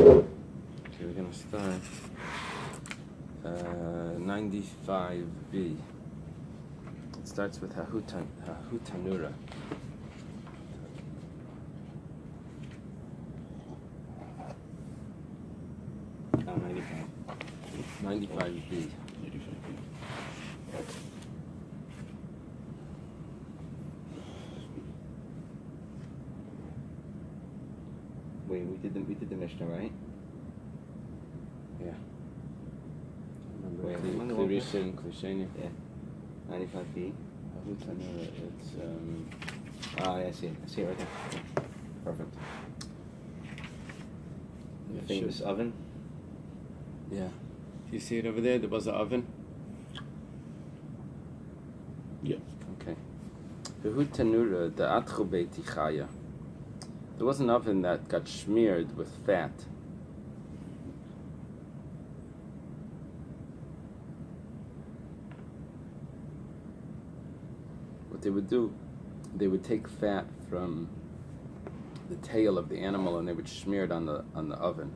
Okay, we're going to start 95B. It starts with Hahutanura. Oh, 95. 95B. Wait, we did the Mishnah, right? Yeah. Wait, Remember Klirishin, Klisheni? Yeah. 95B. Hahutanura, it's Oh, yeah, I see it. I see it right there. Yeah. Perfect. The famous oven. Yeah. Do you see it over there? There was an oven? Yeah. Okay. Hahutanura, the Atchu Beiti Chaya. There was an oven that got smeared with fat. What they would do, they would take fat from the tail of the animal and they would smear it on the oven,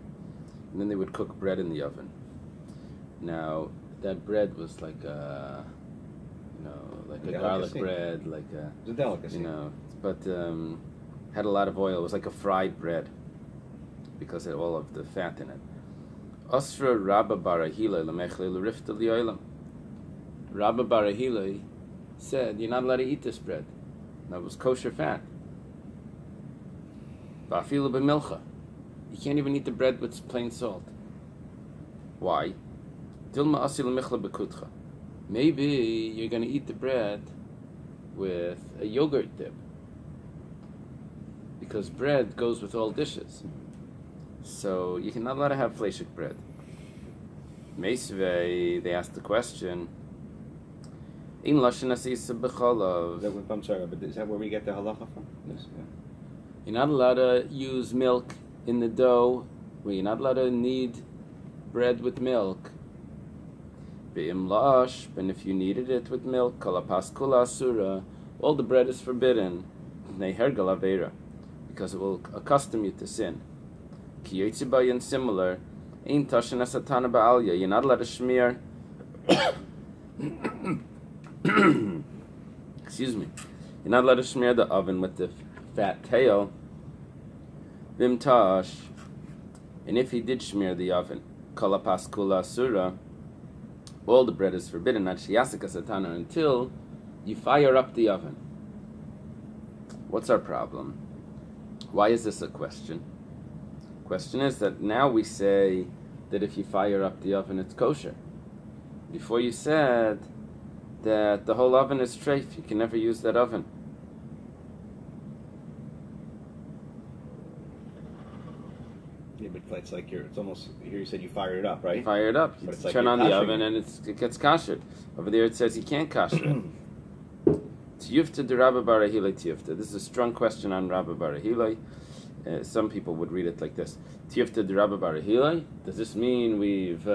and then they would cook bread in the oven. Now that bread was like a, like a garlic bread, like a. It's a delicacy. But had a lot of oil. It was like a fried bread because it had all of the fat in it. Asra Rabba Barahila lemechle l'rifta li'olam. Rabba Barahila said, "You're not allowed to eat this bread." That was kosher fat. Va'afilu b'milcha. You can't even eat the bread with plain salt. Why? Dilma asil michla b'kutcha. Maybe you're going to eat the bread with a yogurt dip, because bread goes with all dishes. So you're not allowed to have fleshik bread. Meisvei, they asked the question, In lashon asisa b'cholav. I'm sorry, but is that where we get the halacha from? Yes. Yeah. You're not allowed to use milk in the dough. You're not allowed to knead bread with milk. Ve'im lash, and if you kneaded it with milk, kalapas kula asura, all the bread is forbidden. Nehergal aveira, because it will accustom you to sin. Ki yotzibayin similar, ein tashin asatana ba'alya. You're not allowed to smear. Excuse me. You're not allowed to smear the oven with the fat tail. Vim tash, and if he did smear the oven, kalapas kula asura, all the bread is forbidden, not shiyasika satana, until you fire up the oven. What's our problem? Why is this a question? Question is that now we say that if you fire up the oven, it's kosher. Before you said that the whole oven is treif, you can never use that oven. Yeah, but it's like it's almost, here you said you fire it up, right? You fire it up, you But it's like turn you're on the kashering oven and it gets kashered. Over there it says you can't kasher it. Tiyufta de Rabba Barahilai Tiyufta. This is a strong question on Rabba Barahilai. Some people would read it like this: Tiyufta de Rabba Barahilai. Does this mean we've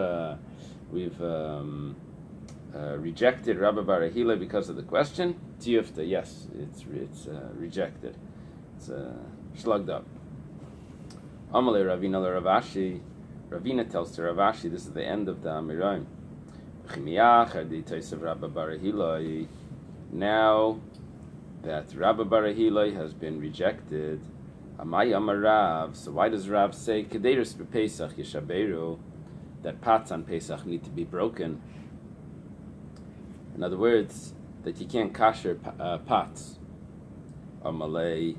rejected Rabba Barahilai because of the question? Tiyufta, yes, it's rejected. It's slugged up. Amalei Ravina Ravashi. Ravina tells to Ravashi, this is the end of the Amiraim. Now that Rabba Barahilai has been rejected, Amay Amar Rav, so why does Rav say Kederus b'Pesach Yeshaberu, that pots on Pesach need to be broken? In other words, that you can't kasher pots. Amalei.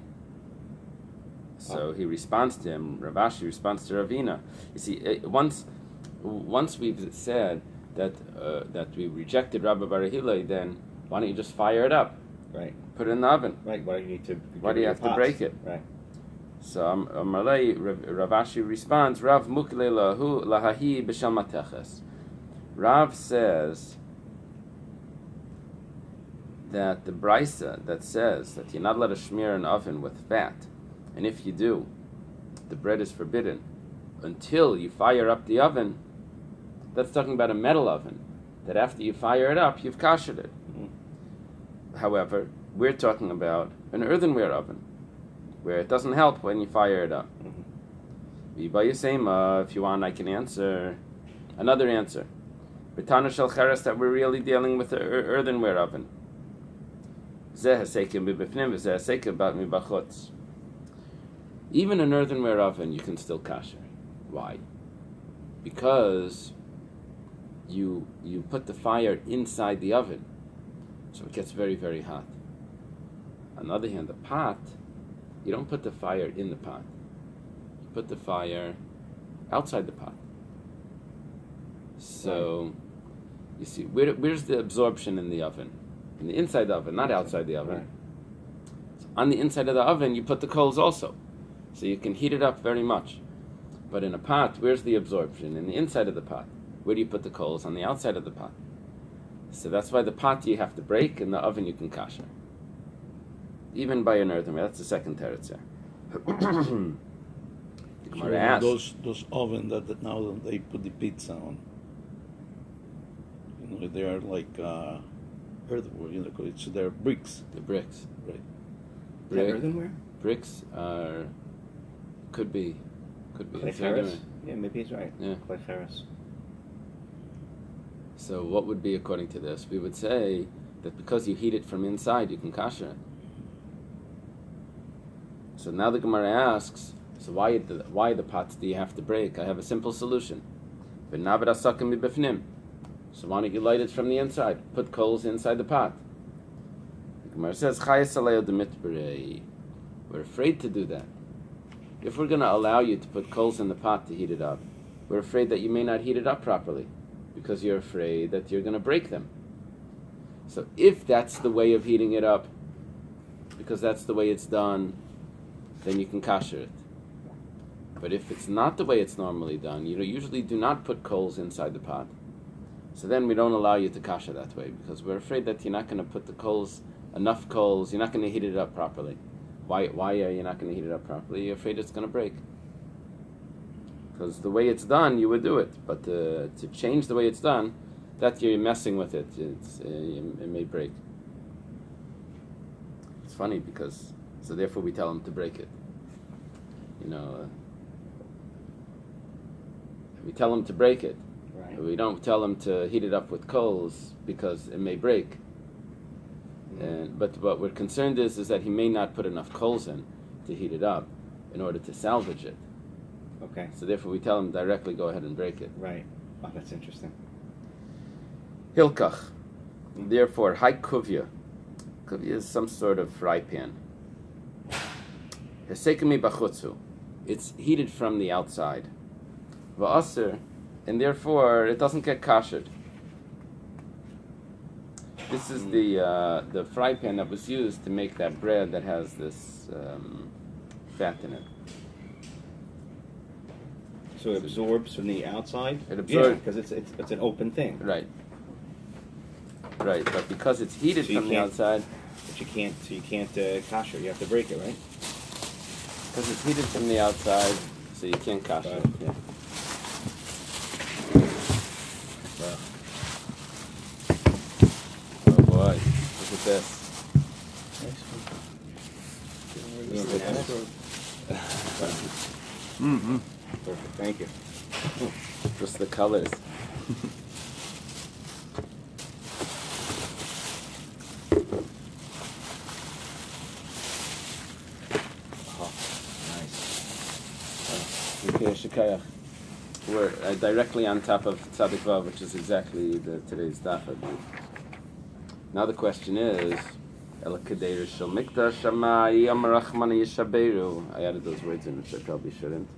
So he responds to him. Ravashi responds to Ravina. You see, once we've said that we rejected Rabba Barahilai, then why don't you just fire it up? Right. Put it in the oven. Right. Why do you need to? Why do you have to break it? Right. So Ravashi responds, Rav mukle lahu lahahi b'shal mateches. Rav says that the brisa that says that you're not allowed to smear an oven with fat, and if you do, the bread is forbidden until you fire up the oven. That's talking about a metal oven, that after you fire it up, you've kashered it. Mm-hmm. However, we're talking about an earthenware oven, where it doesn't help when you fire it up. Mm-hmm. If you want, I can answer another answer. B'tana shel cheres, that we're really dealing with an earthenware oven. Even an earthenware oven, you can still kasher. Why? Because you put the fire inside the oven, so it gets very, very hot. On the other hand, the pot, you don't put the fire in the pot. You put the fire outside the pot. So, you see, where's the absorption in the oven? In the inside of the oven, not outside the oven. Right. So on the inside of the oven, you put the coals also. So you can heat it up very much. But in a pot, where's the absorption? In the inside of the pot. Where do you put the coals? On the outside of the pot. So that's why the pot you have to break, and the oven you can kasher. Even by an earthenware. That's the second teretz there. The Gemara asks, those oven that now they put the pizza on. They are like earthenware. They're bricks. the bricks. Right. Is that earthenware? Bricks are could be. Clay It's Ferris? earthenware. Yeah, maybe he's right. Yeah. Clay Ferris. So what would be according to this? We would say that because you heat it from inside, you can kasher it. So now the Gemara asks, so why the pots do you have to break? I have a simple solution. So why don't you light it from the inside? Put coals inside the pot. The Gemara says, we're afraid to do that. If we're going to allow you to put coals in the pot to heat it up, we're afraid that you may not heat it up properly because you're afraid that you're going to break them. So if that's the way of heating it up, because that's the way it's done, then you can kasher it. But if it's not the way it's normally done, you usually do not put coals inside the pot. So then we don't allow you to kasher that way because we're afraid that you're not going to put the coals, enough coals, you're not going to heat it up properly. Why are you not going to heat it up properly? You're afraid it's going to break. Because the way it's done, you would do it. But to change the way it's done, that you're messing with it. It may break. It's funny because, so therefore we tell them to break it. We tell them to break it. Right. We don't tell them to heat it up with coals because it may break. But what we're concerned is that he may not put enough coals in to heat it up in order to salvage it. Okay. So therefore we tell him directly go ahead and break it. Right. Oh, that's interesting. Hilkach. Therefore, hai kuvya. Kuvya is some sort of fry pan. Hesekami bachutzu. It's heated from the outside. Va'aser. And therefore it doesn't get kashered. This is the fry pan that was used to make that bread that has this fat in it. So it absorbs from the outside? It absorbs because it's an open thing. Right. Right, but because it's heated from the outside, but you can't kasher. You have to break it, right? Because it's heated from the outside, so you can't kasher it. Yeah. Oh boy, look at this. Mm-hmm. Perfect, thank you. Just the colors. Nice. We're directly on top of Tzadik Vav, which is exactly today's daf. Now the question is, El Kadeir Shel Mikdash Shamai Amar Rachmana Yishaberu. I added those words in, which I probably shouldn't.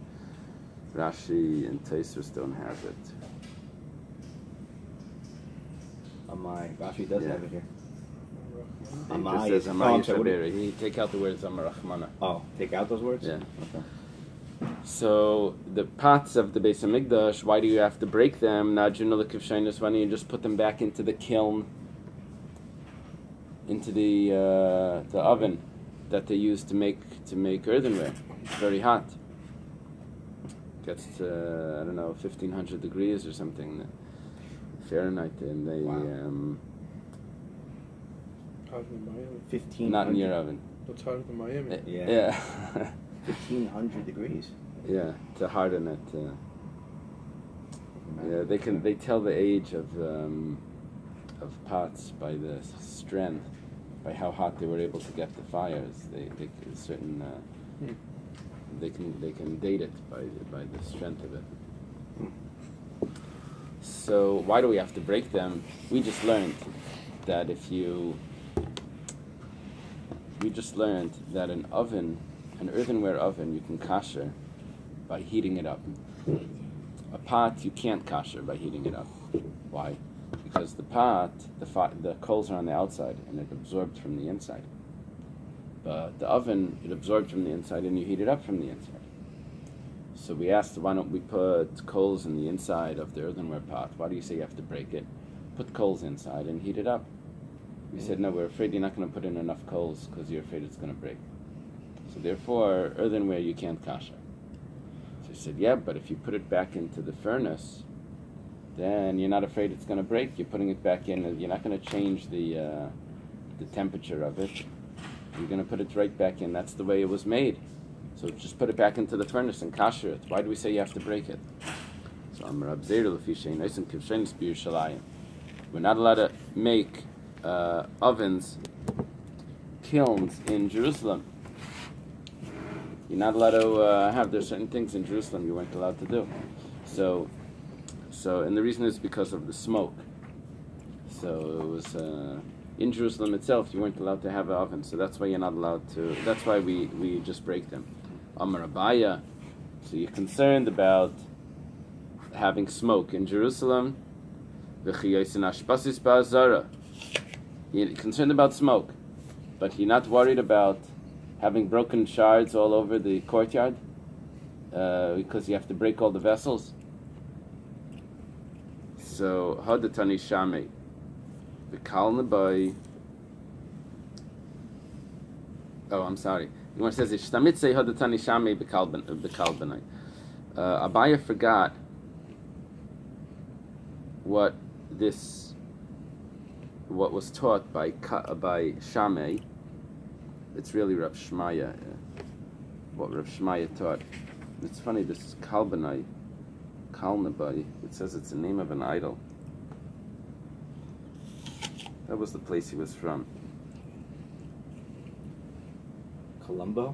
Rashi and Tosfos don't have it. Rashi does have it here. It says Amar Yishaberu. He take out the words Amar Rachmana. Oh, take out those words? Yeah. Okay. So the pots of the Beis Hamikdash, why do you have to break them? Why don't you just put them back into the kiln, into the oven that they use to make earthenware? It's very hot. Gets to 1,500 degrees or something Fahrenheit, and they 1,500. not in your oven. What's hotter than Miami? Yeah. Yeah. 1,500 degrees. Yeah, to harden it. Yeah, they tell the age of pots by the strength, by how hot they were able to get the fires. They certain they can date it by the strength of it. So why do we have to break them? We just learned that an earthenware oven, you can kosher by heating it up. A pot you can't kosher by heating it up. Why? Because the pot, the coals are on the outside and it absorbs from the inside. But the oven, it absorbs from the inside and you heat it up from the inside. So we asked, why don't we put coals in the inside of the earthenware pot? Why do you say you have to break it? Put coals inside and heat it up. We said, no, we're afraid you're not going to put in enough coals because you're afraid it's going to break. So therefore, earthenware you can't kosher. So he said, yeah, but if you put it back into the furnace, then you're not afraid it's going to break. You're putting it back in, and you're not going to change the temperature of it. You're going to put it right back in. That's the way it was made. So just put it back into the furnace and kosher it. Why do we say you have to break it? So we're not allowed to make ovens, kilns in Jerusalem. You're not allowed to have, there's certain things in Jerusalem you weren't allowed to do. So, and the reason is because of the smoke. So it was in Jerusalem itself, you weren't allowed to have an oven. So that's why you're not allowed to. That's why we just break them. Amar Abaya. So you're concerned about having smoke in Jerusalem. You're concerned about smoke, but you're not worried about having broken shards all over the courtyard because you have to break all the vessels. So Hadatani Shame, the Kalnabai. Oh, I'm sorry. The one says Ishtamitse Hadatani Shame Bekalbanai. Abaya forgot what was taught by Shammai. It's really Rav Shmaya, what Rav Shmaya taught. It's funny, this Kalbanai, Kalnabai, it says it's the name of an idol. That was the place he was from. Colombo?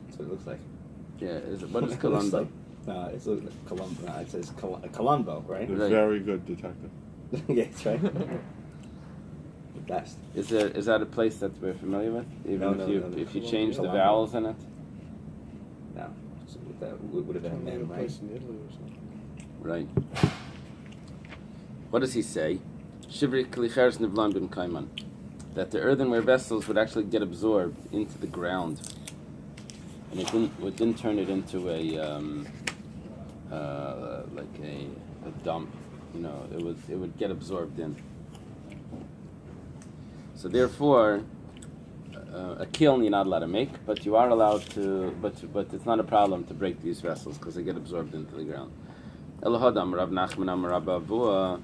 That's what it looks like. Yeah, what is Colombo? It looks like Colombo. It says Colombo, right? A very good detective. Yeah, that's right. The best. Is that a place that we're familiar with? Even if you change the Colombo. vowels in it? No. So that would have been men, right? Right. What does he say? Shivri klichers nivlan bim kaiman. That the earthenware vessels would actually get absorbed into the ground, and it didn't turn it into like a dump. You know, it would get absorbed in. So therefore, a kiln you're not allowed to make, but you are allowed to. But it's not a problem to break these vessels because they get absorbed into the ground. Elohadam Rav Nachman Amar Rabba Avua.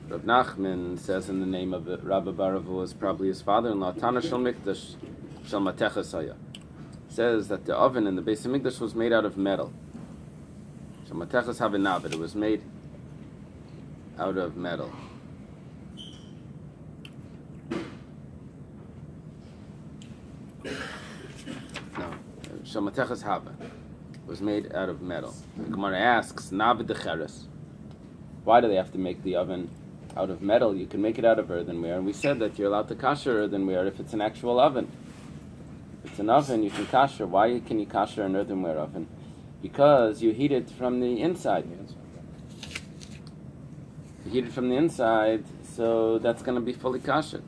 Rav Nachman says in the name of Rabba Bar Avua is probably his father-in-law. Tana Shel Mikdash Shel Matechas Haya says that the oven in the Beis Hamikdash was made out of metal. Shel Matechas Havinav, it was made out of metal. No, Shel Matechas Hava was made out of metal. The Gemara asks, Navid Decheres, why do they have to make the oven out of metal? You can make it out of earthenware, and we said that you're allowed to kosher earthenware if it's an actual oven. If it's an oven, you can kosher. Why can you kosher an earthenware oven? Because you heat it from the inside. You heat it from the inside, so that's going to be fully kosher.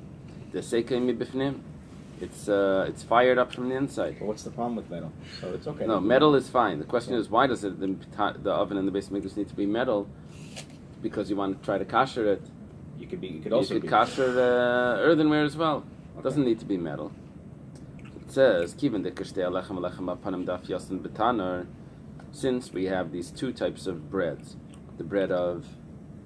The seikei mibifnim. It's fired up from the inside. But what's the problem with metal? So it's okay. No, metal is fine. The question is, why does the oven in the Beis Hamikdash need to be metal? Because you want to try to kosher it. You could kosher earthenware as well. It doesn't need to be metal. It says, since we have these two types of breads, the bread of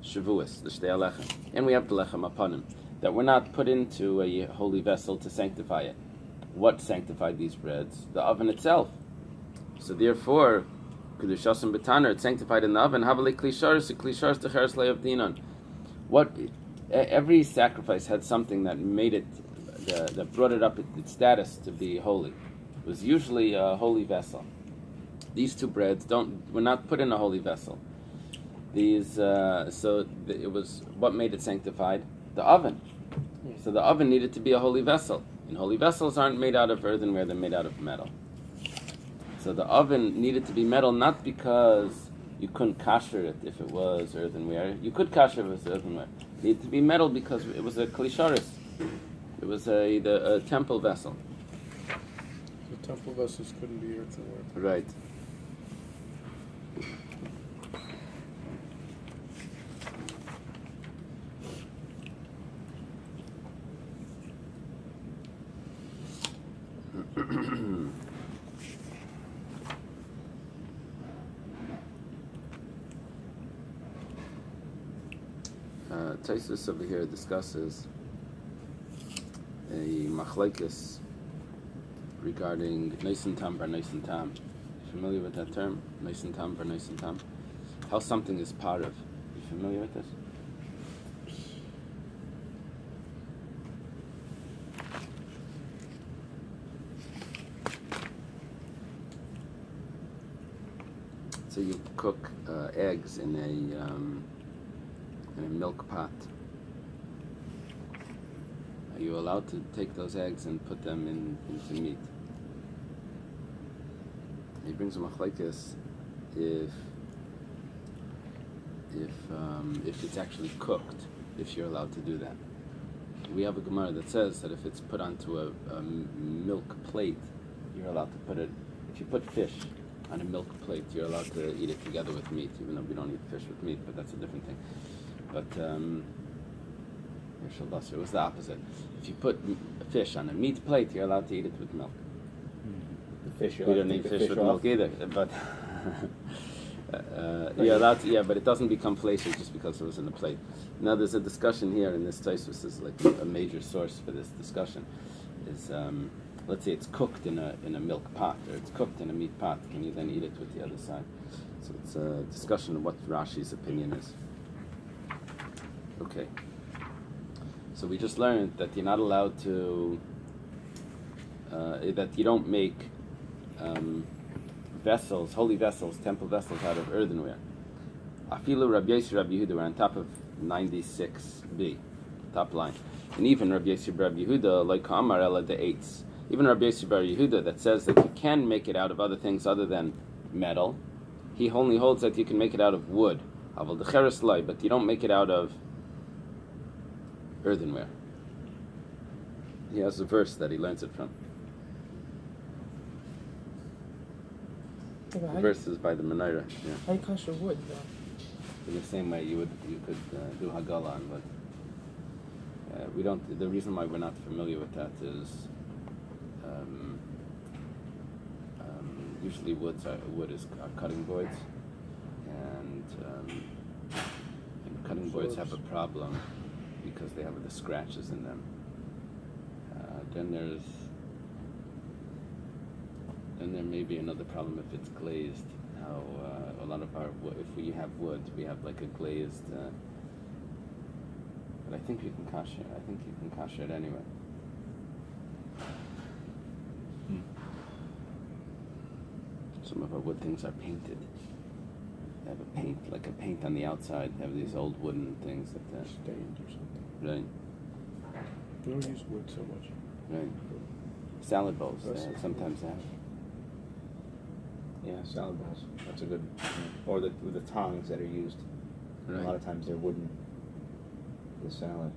Shavuos, the shtei alechem, and we have the lechem apanim, that were not put into a holy vessel to sanctify it. What sanctified these breads? The oven itself. So therefore, Kedushasim betaner, it's sanctified in the oven. Havali klisharis, klisharis techeres le'avdinon. What? Every sacrifice had something that made it, that brought it up its status to be holy. It was usually a holy vessel. These two breads were not put in a holy vessel. It was what made it sanctified? The oven. So the oven needed to be a holy vessel. And holy vessels aren't made out of earthenware; they're made out of metal. So the oven needed to be metal, not because you couldn't kasher it if it was earthenware. You could kasher if it was earthenware. It needed to be metal because it was a klisharis. It was a temple vessel. The temple vessels couldn't be earthenware. Right. Taisus over here discusses a machlekes regarding Neisan Tam bar Neisan Tam. Familiar with that term? Neisan Tam bar Neisan Tam? How something is part of. You familiar with this? So you cook eggs in a milk pot. Are you allowed to take those eggs and put them into meat? He brings a machlekes if it's actually cooked, if you're allowed to do that. We have a Gemara that says that if it's put onto a milk plate, you're allowed to put it. If you put fish on a milk plate, you're allowed to eat it together with meat, even though we don't eat fish with meat, but that's a different thing. But it was the opposite. If you put fish on a meat plate, you're allowed to eat it with milk. The fish, We don't eat fish with milk either, but you're allowed to. Yeah, but it doesn't become fleshy just because it was in the plate. Now there's a discussion here in this Taisus. This is like a major source for this discussion. Is let's say it's cooked in a milk pot or it's cooked in a meat pot. Can you then eat it with the other side? So it's a discussion of what Rashi's opinion is. Okay. So we just learned that you're not allowed to, that you don't make vessels, holy vessels, temple vessels out of earthenware. Afilu Rabbi Yossi Rabbi Yehuda, we're on top of 96b, top line. And even Rabbi Yossi Rabbi Yehuda, like Amar Ela de Eitz, even Rabbi Yossi Rabbi Yehuda that says that you can make it out of other things other than metal, he only holds that you can make it out of wood, Aval decheres lai, but you don't make it out of earthenware. He has a verse that he learns it from. The verse is by the menorah. Yeah. How you kasher wood, though? In the same way you could do hagala on wood. We don't. The reason why we're not familiar with that is usually wood is cutting boards, and cutting boards have a problem because they have the scratches in them. Then there may be another problem if it's glazed. How a lot of our wood, if we have wood, we have like a glazed. But I think you can kasher. I think you can kasher it anyway. Some of our wood things are painted. They have a paint on the outside. They have these old wooden things that Stained or something. Right. We don't use wood so much. Right. Salad bowls. Sometimes they have. Yeah, salad bowls. That's a good. Or the tongs that are used. Right. A lot of times they're wooden. The salad.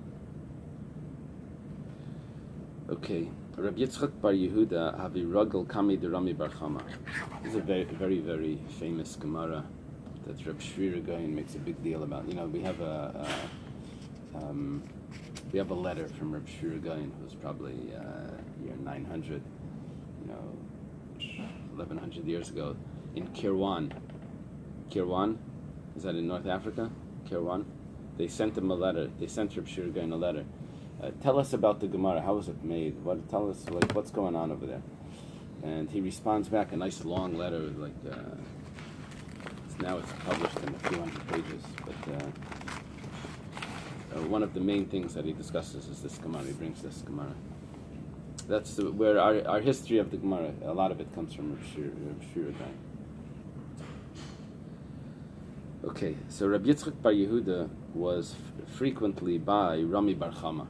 Okay. Rabbi Yitzchak bar Yehuda havi ragel kami de Rami bar Chama. This is a very, very, very famous Gemara that Reb Shri Gaon makes a big deal about. You know, we have a letter from Reb Shri Gaon, who's probably year 900, 1100 years ago, in Kirwan. Kirwan, is that in North Africa? Kirwan. They sent him a letter. They sent Reb Shri Gaon a letter. Tell us about the Gemara. How was it made? Tell us what's going on over there. And he responds back a nice long letter, now it's published in a few hundred pages. But one of the main things that he discusses is this Gemara. He brings this Gemara. That's where our history of the Gemara, a lot of it comes from Rav Shira Gaon. Okay, so Rabbi Yitzchak Bar Yehuda was frequently by Rami Bar Chama.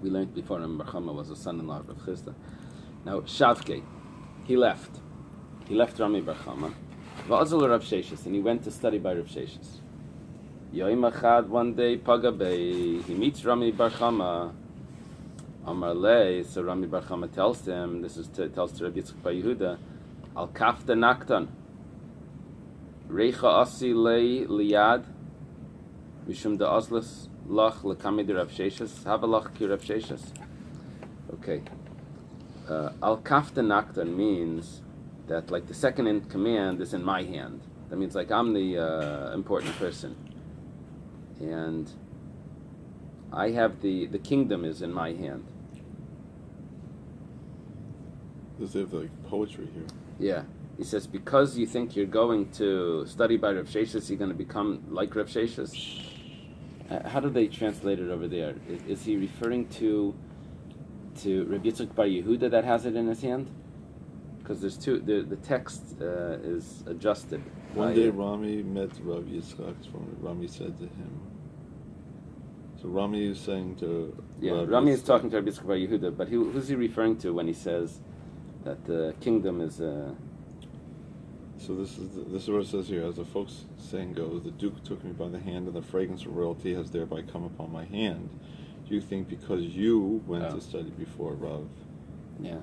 We learned before Rami Bar Chama was a son-in-law of Rav Chisda. Now, Shavkei, he left. He left Rami Bar Chama. Va'azal Rav Sheshes, and he went to study by Rav Sheshes. Yoim Achad, one day, Pagabei, he meets Rami Bar Chama. Amar Lei, so Rami Bar Chama tells him, tells to Rabbi Yitzchak Bar Yehuda, Al Kafta Naktan, Reicha Asi Lei Liad, Mishum da Oslas Lach Lekamid Rav Sheshes, Havalach Ki Rav Sheshes. Okay. Al Kafta Naktan means that, like, the second in command is in my hand. That means, like, I'm the important person. And I have the kingdom is in my hand. Does they have like poetry here? Yeah. He says, because you think you're going to study by Rav Sheshes, you're going to become like Rav Sheshes. How do they translate it over there? Is he referring to Rabbi Yitzchak Bar Yehuda that has it in his hand? Because there's two. The text is adjusted. One day Rami met Rav Yitzchak. Rami said to him. So Rami is saying to Rami is talking to Rabbi Yitzchak Bar Yehuda, but who's he referring to when he says that the kingdom is? So this is what it says here. As the folks saying goes, the Duke took me by the hand, and the fragrance of royalty has thereby come upon my hand. Do you think because you went to study before Rav? Yeah.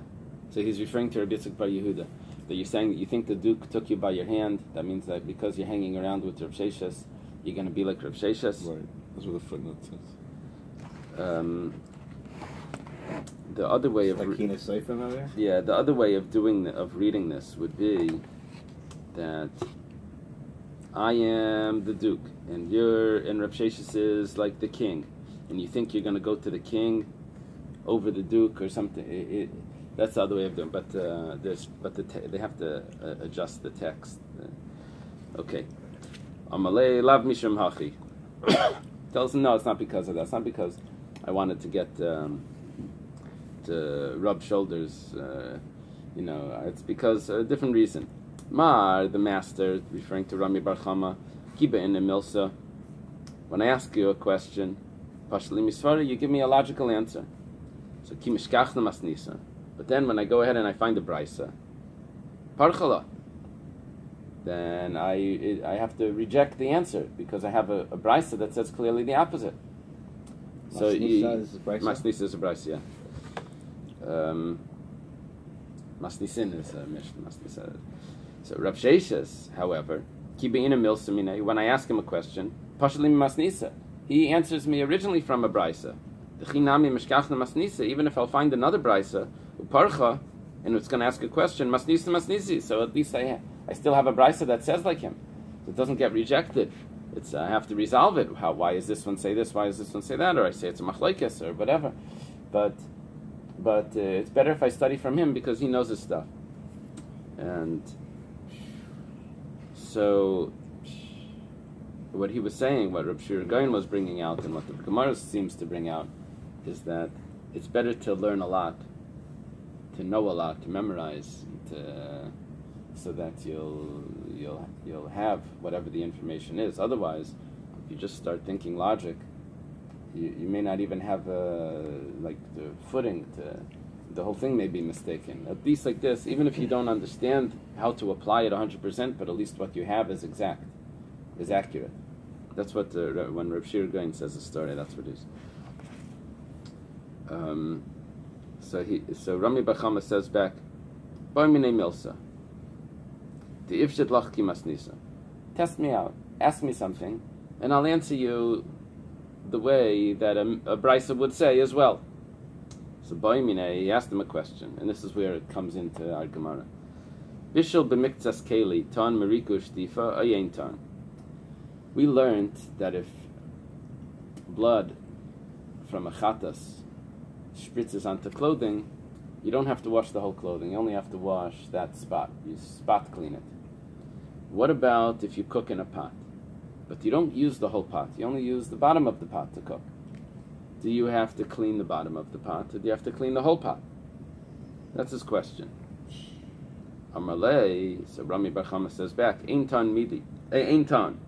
So he's referring to Rabbi Yitzchak Bar Yehuda. That you're saying that you think the Duke took you by your hand. That means that because you're hanging around with Rav Sheshes, you're going to be like Rav Sheshes. Right. That's what the footnote says. The other way of the other way of reading this would be that I am the Duke, and Rav Sheshes is like the king, and you think you're going to go to the king over the Duke or something. That's the other way of doing it. But they have to adjust the text. Okay. Amalei lav mishum hachi. Tells him, no, it's not because of that. It's not because I wanted to get to rub shoulders. It's because a different reason. Mar, the master, referring to Rami Bar Chama, kiba in the milsa. When I ask you a question, pashli misvara, you give me a logical answer. So ki mishkachna masnisa. But then when I go ahead and I find the brisa, parchala, then I have to reject the answer because I have a brisa that says clearly the opposite. Masnisa is a brisa? Masnisa is a brisa, yeah. Masnisin is a mishnah. Masnisa. So Rav Sheshes, however, kibeina milsamine, when I ask him a question, pashlim masnisa, he answers me originally from a brisa. The chinami mishkachna masnisa, even if I'll find another brisa, uparcha, and it's going to ask a question, masnisa masnisi, so at least I still have a brisa that says like him. So it doesn't get rejected. I have to resolve it. Why is this one say this? Why does this one say that? Or I say it's a machlekes or whatever. But it's better if I study from him because he knows his stuff. And so what he was saying, what Reb Shira Gaon was bringing out, and what the Gemara seems to bring out, is that it's better to learn a lot, to know a lot, to memorize, so that you'll have whatever the information is. Otherwise, if you just start thinking logic, you may not even have the footing to. The whole thing may be mistaken. At least like this, even if you don't understand how to apply it 100%, but at least what you have is exact, is accurate. That's what when Reb Shira Gaon says a story, that's what it is. So Rami Bar Chama says back, "Bar minei milsa, the ifshet lach ki masnisa. Test me out, ask me something, and I'll answer you the way that a brisa would say as well." So Boimine, he asked him a question, and this is where it comes into our Gemara. Bishul b'miktzas keli ton merikush difa ayin ton. We learned that if blood from a chatas spritzes onto clothing, you don't have to wash the whole clothing. You only have to wash that spot. You spot clean it. What about if you cook in a pot, but you don't use the whole pot? You only use the bottom of the pot to cook. Do you have to clean the bottom of the pot, or do you have to clean the whole pot? That's his question. Amalei, so Rami Bar Chama says back, Ein ton.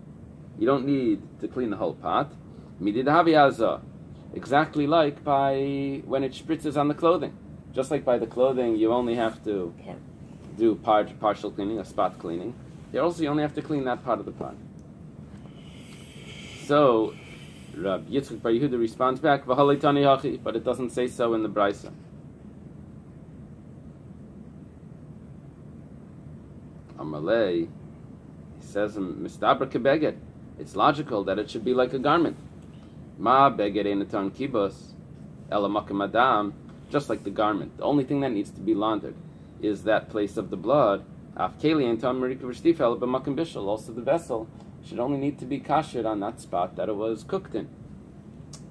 You don't need to clean the whole pot. Midi dahavi azah. Exactly like by when it spritzes on the clothing. Just like by the clothing, you only have to do partial cleaning, a spot cleaning. Here also, you only have to clean that part of the pot. So, Rab Yitzchak Bar Yehuda responds back, V'halei tani hachi, but it doesn't say so in the Brisa. Amalei, he says, Mistabra kebeged. It's logical that it should be like a garment. Ma beged einatan kibos, ela makam adam, just like the garment. The only thing that needs to be laundered is that place of the blood. Af keli eintan merika v'shtifa ela b'makam bishul. Also, the vessel should only need to be kashered on that spot that it was cooked in.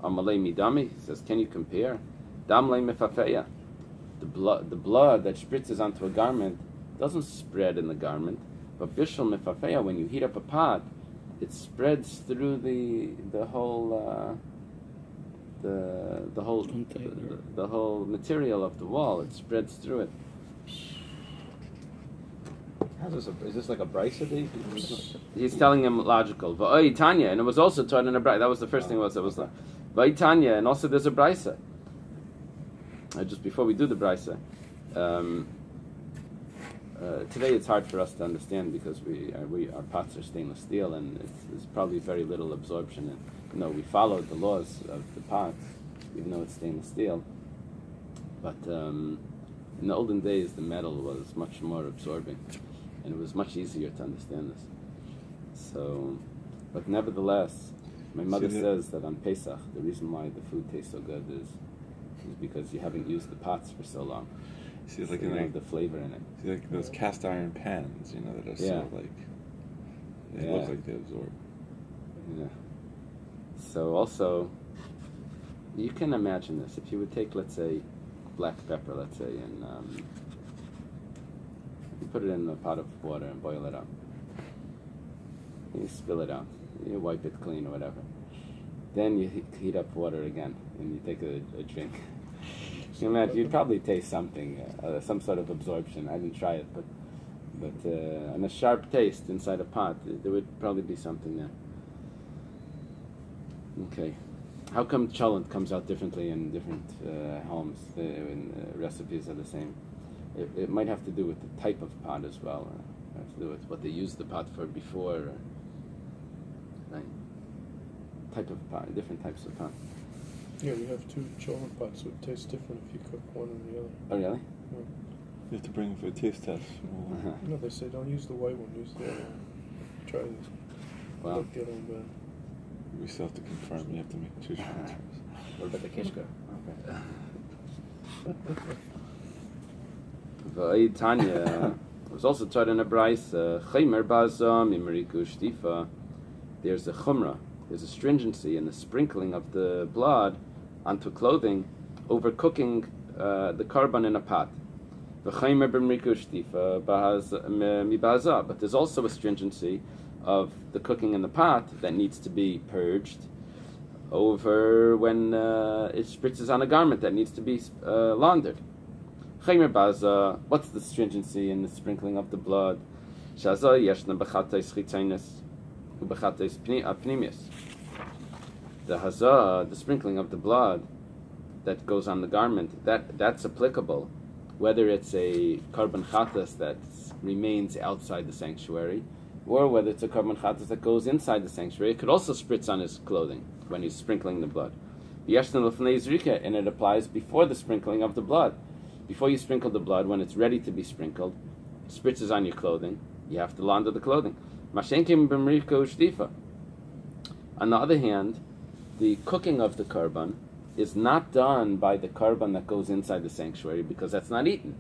Amalei midami, he says, can you compare? Damlei mifafeya. The blood that spritzes onto a garment doesn't spread in the garment, but bishul mifafeya, when you heat up a pot, it spreads through the whole material of the wall. It spreads through it. Is this like a brisa? He's telling him logical. V'oi Tanya, and it was also taught in a brisa. That was the first thing. It was like V'oi Tanya, and also there's a brisa. Just before we do the brisa. Today it's hard for us to understand because our pots are stainless steel and it's probably very little absorption. And we followed the laws of the pots, even though it's stainless steel. But in the olden days, the metal was much more absorbing, and it was much easier to understand this. So, but nevertheless, my mother says that on Pesach, the reason why the food tastes so good is because you haven't used the pots for so long. See, it's like you have the flavor in it. See, like those cast iron pans, that are so like they look like they absorb. Yeah. So also, you can imagine this. If you would take, let's say, black pepper, let's say, and you put it in a pot of water and boil it up. You spill it out. You wipe it clean or whatever. Then you heat up water again, and you take a drink. You imagine, you'd probably taste something, some sort of absorption. I didn't try it, but and a sharp taste inside a pot. There would probably be something there. Okay, how come cholent comes out differently in different homes? Recipes are the same. It might have to do with the type of pot as well. It has to do with what they used the pot for before. Right? Type of pot, different types of pot. Yeah, we have two cholent pots, so it tastes different if you cook one or the other. Oh, really? Yeah. You have to bring it for a taste test. No, they say don't use the white one, use the other one. Try this. Wow. Like the other one better. We still have to confirm. You have to make two transfers. What about the kishka? Okay. Tanya was also taught in a brisa. Chaymer bazam imeriku shtifa. There's a chumrah. There's a stringency in the sprinkling of the blood onto clothing over cooking the korban in a pot. But there's also a stringency of the cooking in the pot that needs to be purged over when it spritzes on a garment that needs to be laundered. What's the stringency in the sprinkling of the blood? The hazah, the sprinkling of the blood that goes on the garment, that's applicable, whether it's a korban chatas that remains outside the sanctuary, or whether it's a korban chatas that goes inside the sanctuary. It could also spritz on his clothing when he's sprinkling the blood. And it applies before the sprinkling of the blood. Before you sprinkle the blood, when it's ready to be sprinkled, it spritzes on your clothing, you have to launder the clothing. On the other hand, the cooking of the korban is not done by the korban that goes inside the sanctuary because that's not eaten.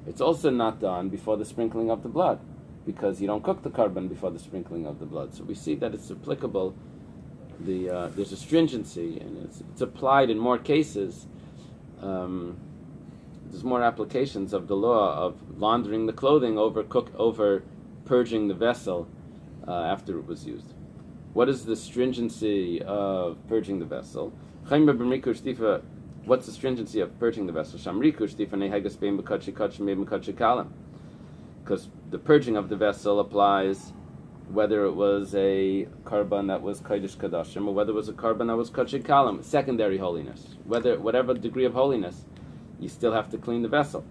It's also not done before the sprinkling of the blood because you don't cook the korban before the sprinkling of the blood. So we see that it's applicable. There's a stringency, and it's applied in more cases. There's more applications of the law of laundering the clothing over purging the vessel after it was used. What is the stringency of purging the vessel? What's the stringency of purging the vessel? Because the purging of the vessel applies whether it was a karban that was kodesh kadashim or whether it was a karban that was kodesh kalam, secondary holiness. Whatever degree of holiness, you still have to clean the vessel.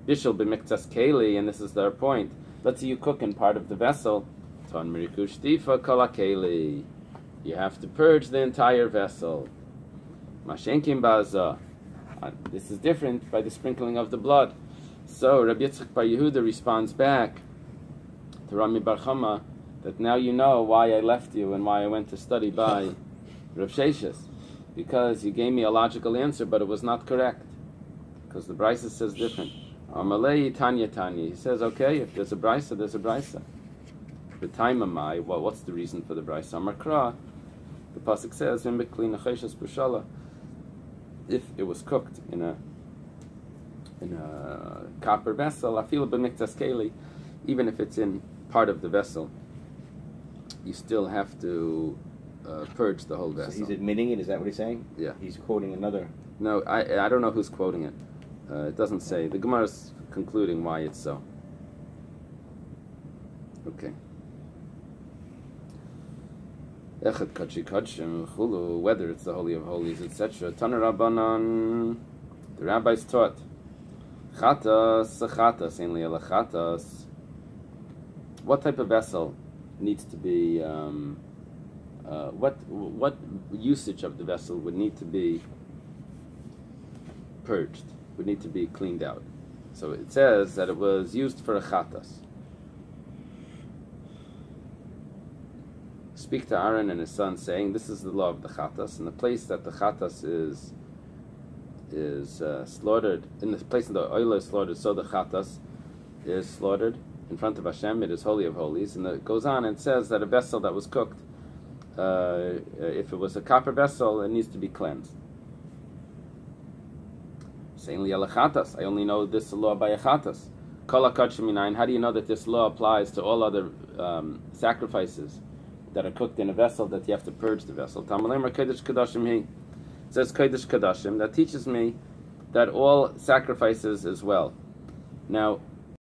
Bishul b'miktas keli, and this is their point. Let's say you cook in part of the vessel. Ton mirikush tifa kala keli. You have to purge the entire vessel. Mashenkim baza. This is different by the sprinkling of the blood. So Rabbi Yitzchak Bar Yehuda responds back to Rami Bar Chama that now you know why I left you and why I went to study by Rav Sheshes, because you gave me a logical answer, but it was not correct, because the Brisa says different. Amalei Tanya Tanya. He says, okay, if there's a Brisa, there's a Brisa. The time of my, what's the reason for the Brisa? Amakra, the pasuk says, if it was cooked in a copper vessel, afil b'miktas keli, even if it's in part of the vessel, you still have to purge the whole vessel. So he's admitting it. Is that what he's saying? Yeah. He's quoting another. No, I don't know who's quoting it. It doesn't say. The Gemara is concluding why it's so. Okay. Whether it's the Holy of Holies, etc. Taner Rabbanan, the rabbis taught chatas, ainly ala chatas. What type of vessel needs to be? What usage of the vessel would need to be purged? Would need to be cleaned out. So it says that it was used for a chatas. Speak to Aaron and his son, saying, "This is the law of the chatas, and the place that the chatas is slaughtered, in the place that the oil is slaughtered, so the chatas is slaughtered in front of Hashem. It is holy of holies." And it goes on and says that a vessel that was cooked, if it was a copper vessel, it needs to be cleansed. Saying li chatas, I only know this law by a chatas. Kol hakadshim minayin. How do you know that this law applies to all other sacrifices that are cooked in a vessel that you have to purge the vessel? It says kodesh kadashim. That teaches me that all sacrifices as well. Now,